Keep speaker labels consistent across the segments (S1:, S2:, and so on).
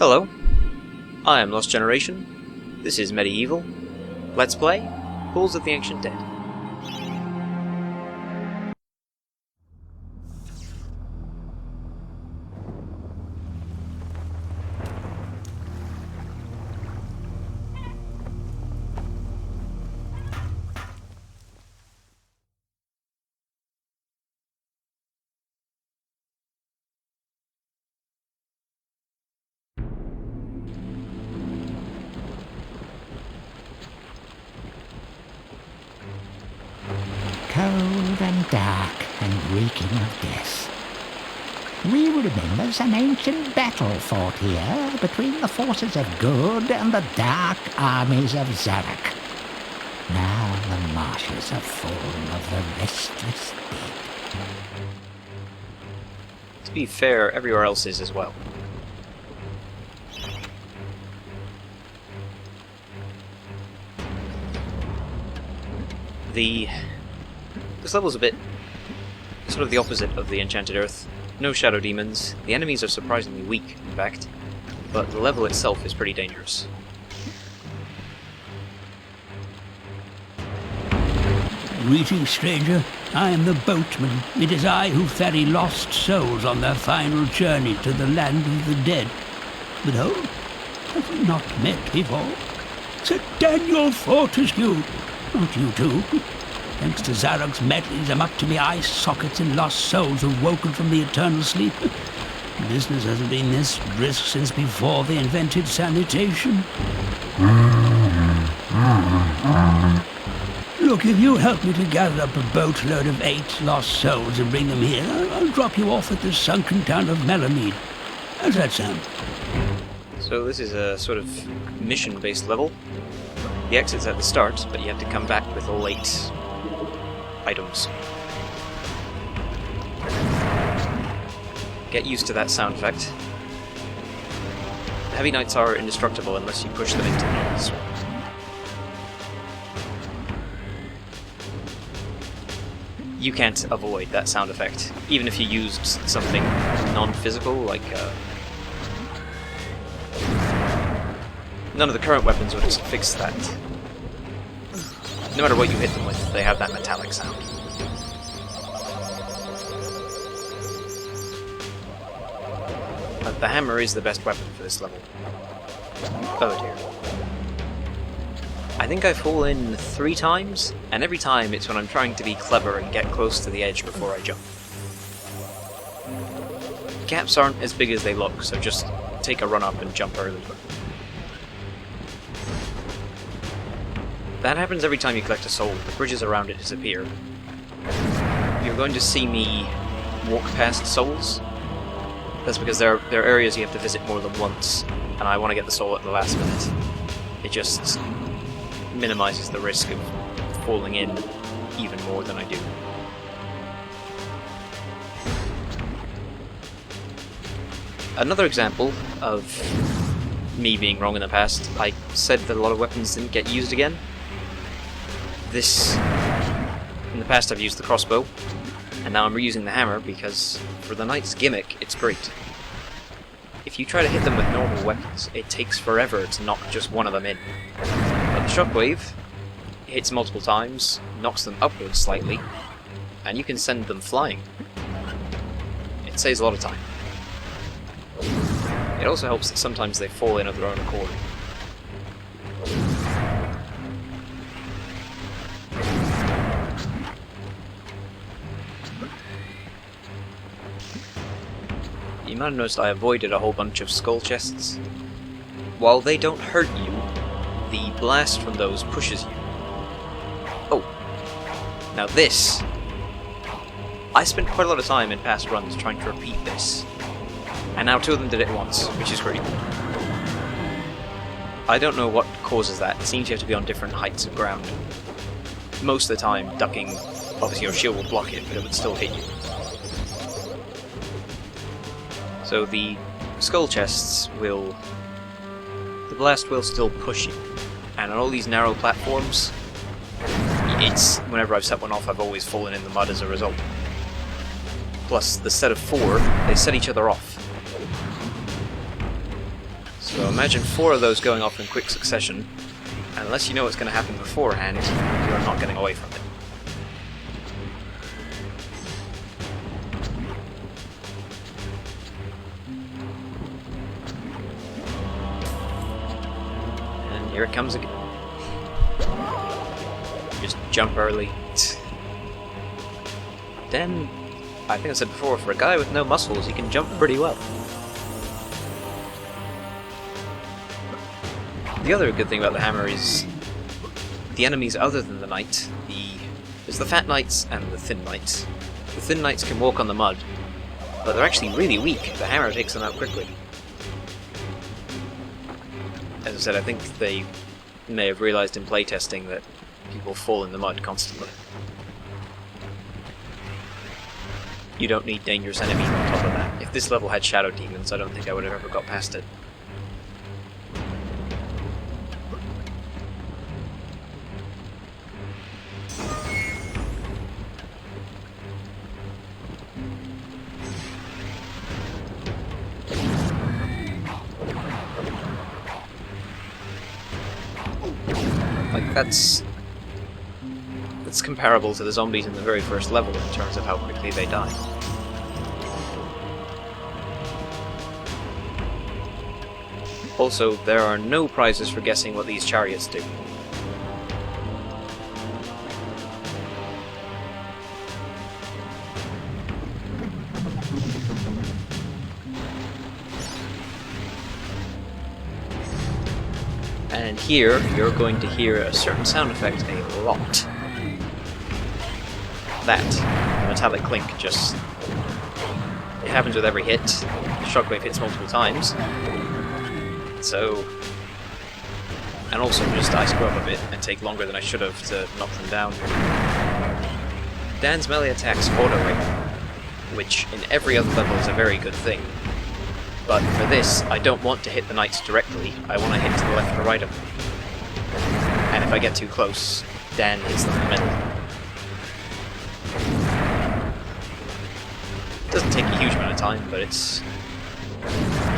S1: Hello, I am Lost Generation. This is MediEvil. Let's play Halls of the Ancient Dead.
S2: Cold and dark and reeking of death. We remember some ancient battle fought here between the forces of good and the dark armies of Zarok. Now the marshes are full of the restless dead.
S1: To be fair, everywhere else is as well. This level's a bit sort of the opposite of the Enchanted Earth. No shadow demons. The enemies are surprisingly weak, in fact, but the level itself is pretty dangerous.
S3: Greetings, stranger. I am the boatman. It is I who ferry lost souls on their final journey to the land of the dead. But oh, have we not met before? Sir Daniel Fortescue! Not you too. Thanks to Zarok's medleys, I'm up to my eye sockets in lost souls who've woken from the eternal sleep. Business hasn't been this brisk since before they invented sanitation. Look, if you help me to gather up a boatload of 8 lost souls and bring them here, I'll drop you off at the sunken town of Melamede. How's that sound?
S1: So this is a sort of mission-based level. The exit's at the start, but you have to come back with all 8 items. Get used to that sound effect. Heavy Knights are indestructible unless you push them into enemies. You can't avoid that sound effect, even if you used something non-physical, like none of the current weapons would fix that. No matter what you hit them with, they have that metallic sound. But the hammer is the best weapon for this level. Oh dear. I think I've fallen 3 times, and every time it's when I'm trying to be clever and get close to the edge before I jump. Gaps aren't as big as they look, so just take a run up and jump early. That happens every time you collect a soul. The bridges around it disappear. You're going to see me walk past souls. That's because there are areas you have to visit more than once, and I want to get the soul at the last minute. It just minimizes the risk of falling in even more than I do. Another example of me being wrong in the past, I said that a lot of weapons didn't get used again. In the past I've used the crossbow, and now I'm reusing the hammer because for the knight's gimmick, it's great. If you try to hit them with normal weapons, it takes forever to knock just one of them in. But the shockwave hits multiple times, knocks them upwards slightly, and you can send them flying. It saves a lot of time. It also helps that sometimes they fall in of their own accord. You might have noticed I avoided a whole bunch of skull chests. While they don't hurt you, the blast from those pushes you. Oh. Now this. I spent quite a lot of time in past runs trying to repeat this. And now 2 of them did it at once, which is great. I don't know what causes that. It seems you have to be on different heights of ground. Most of the time, ducking, obviously your shield will block it, but it would still hit you. So the skull chests will... the blast will still push you. And on all these narrow platforms, whenever I've set one off, I've always fallen in the mud as a result. Plus, the set of 4, they set each other off. So imagine 4 of those going off in quick succession, and unless you know what's going to happen beforehand, you're not getting away from it. And here it comes again. Just jump early. Then, I think I said before, for a guy with no muscles, he can jump pretty well. The other good thing about the hammer is the enemies other than the knight. There's the fat knights and the thin knights. The thin knights can walk on the mud, but they're actually really weak. The hammer takes them out quickly. As I said, I think they may have realized in playtesting that people fall in the mud constantly. You don't need dangerous enemies on top of that. If this level had shadow demons, I don't think I would have ever got past it. Like, that's comparable to the zombies in the very first level in terms of how quickly they die. Also, there are no prizes for guessing what these chariots do. And here, you're going to hear a certain sound effect a lot. That, the metallic clink, just... it happens with every hit. The shockwave hits multiple times. So... and also just I screw up a bit and take longer than I should have to knock them down. Dan's melee attacks auto-aim, which in every other level is a very good thing. But for this, I don't want to hit the knights directly, I want to hit to the left or right of them. And if I get too close, Dan hits them in the middle. It doesn't take a huge amount of time, but it's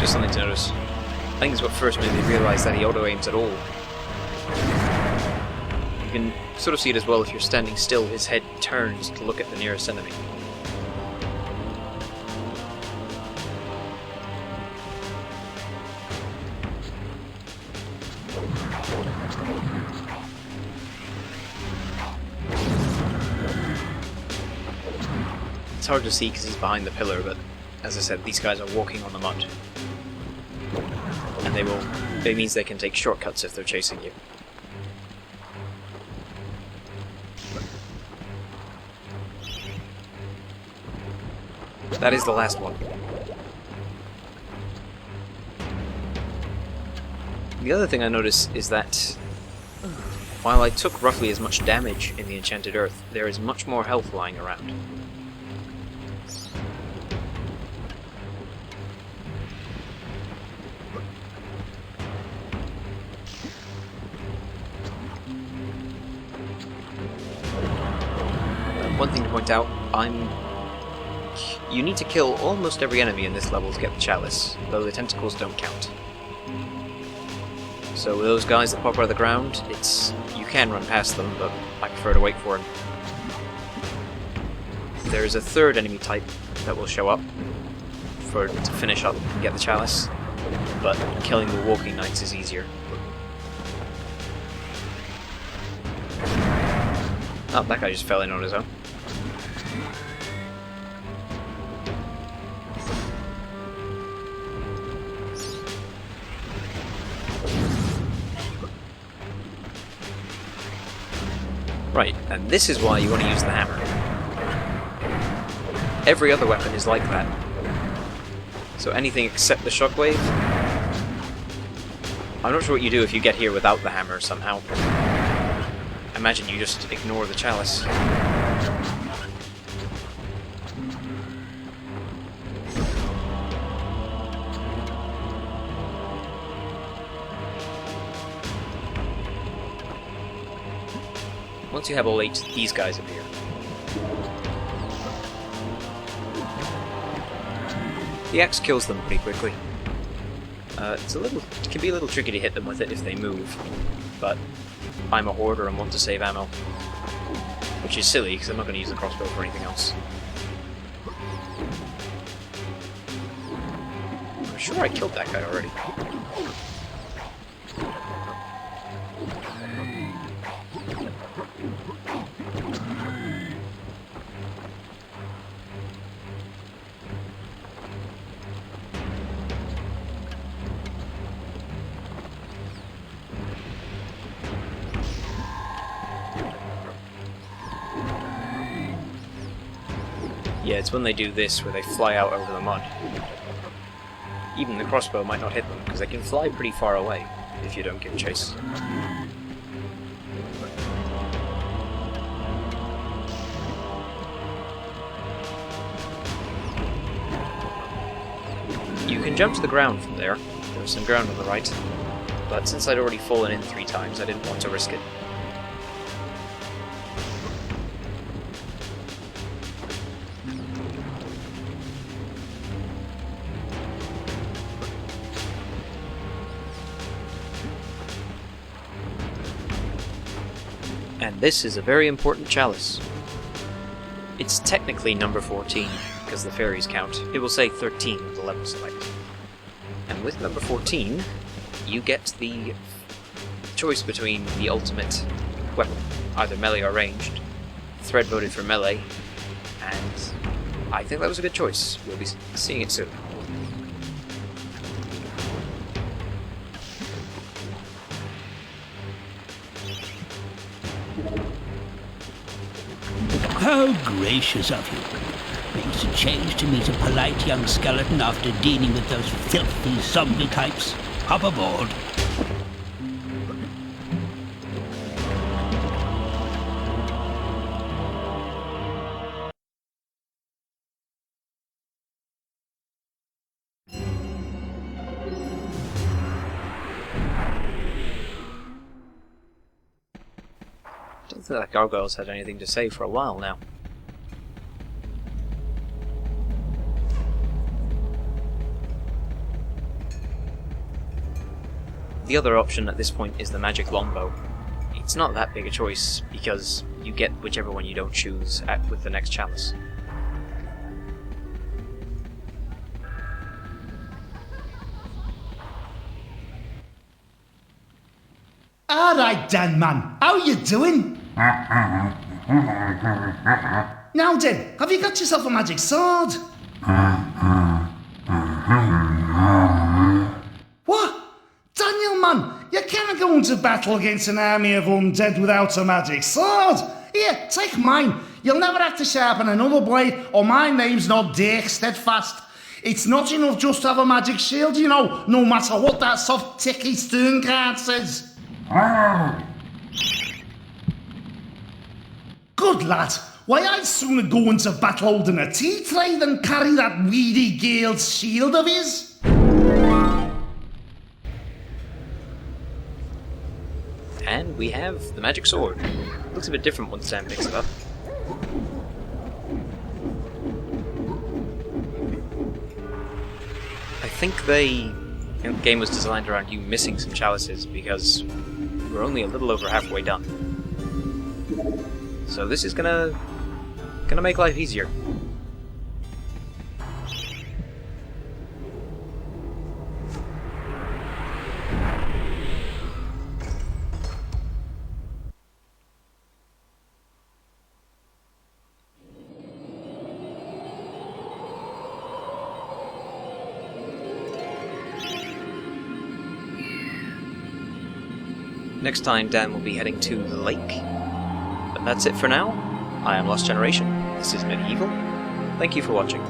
S1: just something to notice. I think it's what first made me realise that he auto-aims at all. You can sort of see it as well if you're standing still, his head turns to look at the nearest enemy. It's hard to see because he's behind the pillar, but as I said, these guys are walking on the mud. And it means they can take shortcuts if they're chasing you. That is the last one. The other thing I notice is that while I took roughly as much damage in the Enchanted Earth, there is much more health lying around. One thing to point out, you need to kill almost every enemy in this level to get the chalice, though the tentacles don't count. So with those guys that pop out of the ground, you can run past them, but I prefer to wait for them. There's a third enemy type that will show up to finish up and get the chalice, but killing the walking knights is easier. Oh, that guy just fell in on his own. Right, and this is why you want to use the hammer. Every other weapon is like that. So anything except the shockwave... I'm not sure what you do if you get here without the hammer somehow. I imagine you just ignore the chalice. Once you have all 8, these guys appear. The axe kills them pretty quickly. It can be a little tricky to hit them with it if they move, but I'm a hoarder and want to save ammo. Which is silly, because I'm not going to use the crossbow for anything else. I'm sure I killed that guy already. Yeah, it's when they do this where they fly out over the mud. Even the crossbow might not hit them, because they can fly pretty far away if you don't give chase. You can jump to the ground from there. There's some ground on the right, but since I'd already fallen in 3 times, I didn't want to risk it. And this is a very important chalice. It's technically number 14, because the fairies count. It will say 13 with the level select. And with number 14, you get the choice between the ultimate weapon, either melee or ranged. Thread voted for melee, and I think that was a good choice. We'll be seeing it soon.
S3: How gracious of you. Makes a change to meet a polite young skeleton after dealing with those filthy zombie types. Hop aboard.
S1: I don't think that gargoyle's had anything to say for a while now. The other option at this point is the magic longbow. It's not that big a choice, because you get whichever one you don't choose with the next chalice.
S4: Alright then, man. How you doing? Now then, have you got yourself a magic sword? What? Daniel, man, you can't go into battle against an army of undead without a magic sword. Here, take mine. You'll never have to sharpen another blade, or my name's not Dirk Steadfast. It's not enough just to have a magic shield, you know, no matter what that soft ticky stern card says. Good lad. Why, I'd sooner go into battle holding a tea tray than carry that weedy Gale's shield of his.
S1: And we have the magic sword. Looks a bit different once Sam picks it up. I think the game was designed around you missing some chalices because we're only a little over halfway done. So this is gonna make life easier. Next time, Dan will be heading to the lake. But that's it for now. I am Lost Generation. This is MediEvil. Thank you for watching.